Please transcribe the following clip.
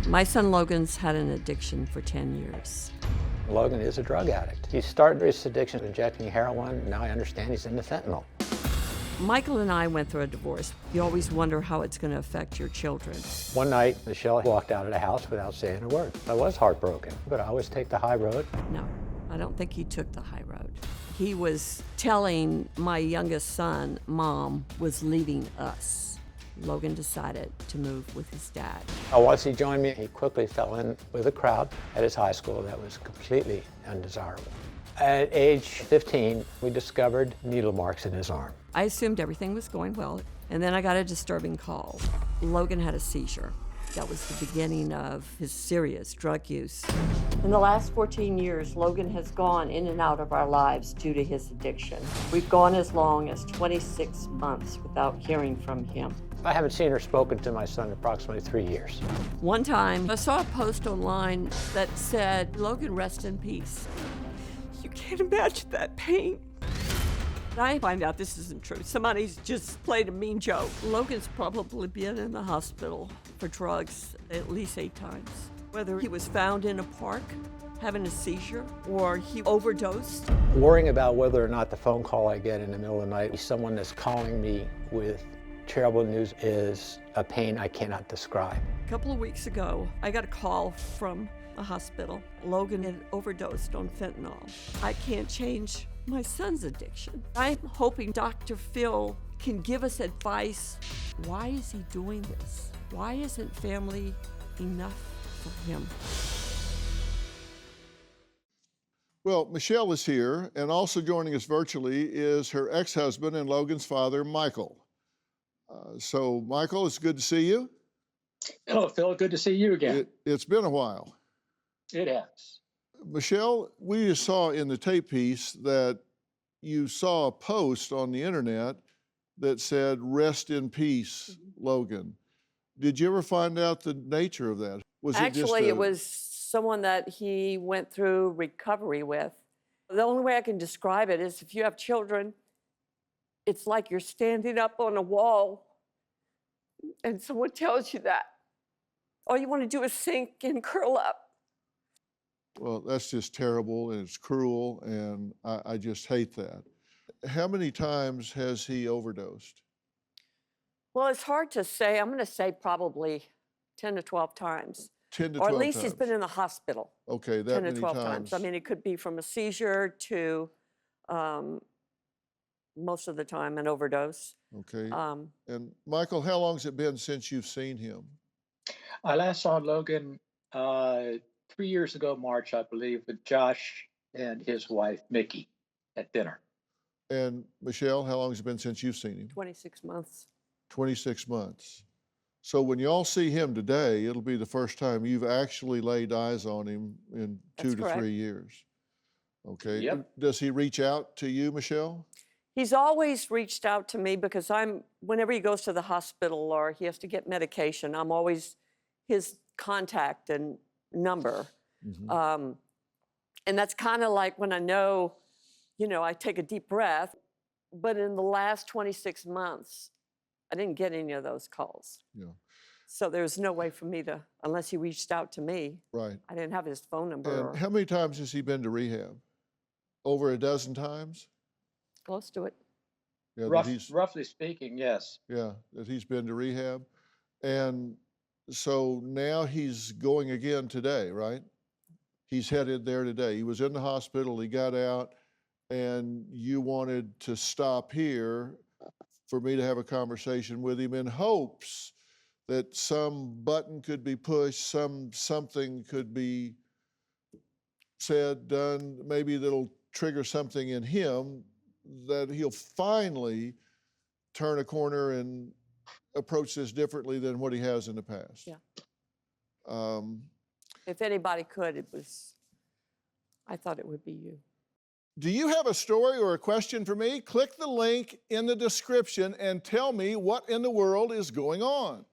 My son Logan's had an addiction for 10 years. Logan is a drug addict. He started his addiction injecting heroin. Now I understand he's into fentanyl. Michael and I went through a divorce. You always wonder how it's going to affect your children. One night, Michelle walked out of the house without saying a word. I was heartbroken, but I always take the high road. No, I don't think he took the high road. He was telling my youngest son, Mom was leaving us. Logan decided to move with his dad. Once he joined me, he quickly fell in with a crowd at his high school that was completely undesirable. At age 15, we discovered needle marks in his arm. I assumed everything was going well, and then I got a disturbing call. Logan had a seizure. That was the beginning of his serious drug use. In the last 14 years, Logan has gone in and out of our lives due to his addiction. We've gone as long as 26 months without hearing from him. I haven't seen or spoken to my son in approximately 3 years. One time, I saw a post online that said, Logan, rest in peace. You can't imagine that pain. I find out this isn't true. Somebody's just played a mean joke. Logan's probably been in the hospital for drugs at least 8 times. Whether he was found in a park having a seizure or he overdosed. Worrying about whether or not the phone call I get in the middle of the night is someone that's calling me with terrible news is a pain I cannot describe. A couple of weeks ago, I got a call from a hospital. Logan had overdosed on fentanyl. I can't change my son's addiction. I'm hoping Dr. Phil can give us advice. Why is he doing this? Why isn't family enough for him? Well, Michelle is here, and also joining us virtually is her ex-husband and Logan's father, Michael. So, Michael, it's good to see you. Hello, Phil. Good to see you again. It's been a while. It has. Michelle, we just saw in the tape piece that you saw a post on the internet that said, "Rest in peace, Logan." Did you ever find out the nature of that? Was Actually, it it was someone that he went through recovery with. The only way I can describe it is if you have children, it's like you're standing up on a wall and someone tells you that. All you want to do is sink and curl up. Well, that's just terrible, and it's cruel, and I just hate that. How many times has he overdosed? Well, it's hard to say. I'm going to say probably 10 to 12 times. 10 to 12 or at least times. he's been in the hospital. Okay, that 10 to many 12 times. times. I mean, it could be from a seizure to most of the time an overdose. Okay. And Michael, how long has it been since you've seen him? I last saw Logan 3 years ago, March, I believe, with Josh and his wife, Mickey, at dinner. And Michelle, how long has it been since you've seen him? 26 months. 26 months. So when y'all see him today, it'll be the first time you've actually laid eyes on him in That's 2 to correct. 3 years. Okay. Yep. Does he reach out to you, Michelle? He's always reached out to me because whenever he goes to the hospital or he has to get medication, I'm always his contact and number. Mm-hmm. And that's kind of like when I know, I take a deep breath. But in the last 26 months, I didn't get any of those calls. Yeah. So there's no way for me to, unless he reached out to me. Right. I didn't have his phone number. And how many times has he been to rehab? Over a dozen times? Close to it. Yeah, Roughly speaking, yes. Yeah, that he's been to rehab. And so now he's going again today, right? He's headed there today. He was in the hospital, he got out, and you wanted to stop here for me to have a conversation with him in hopes that some button could be pushed, something could be said, done, maybe that'll trigger something in him that he'll finally turn a corner and approach this differently than what he has in the past. Yeah. If anybody could, I thought it would be you. Do you have a story or a question for me? Click the link in the description and tell me what in the world is going on.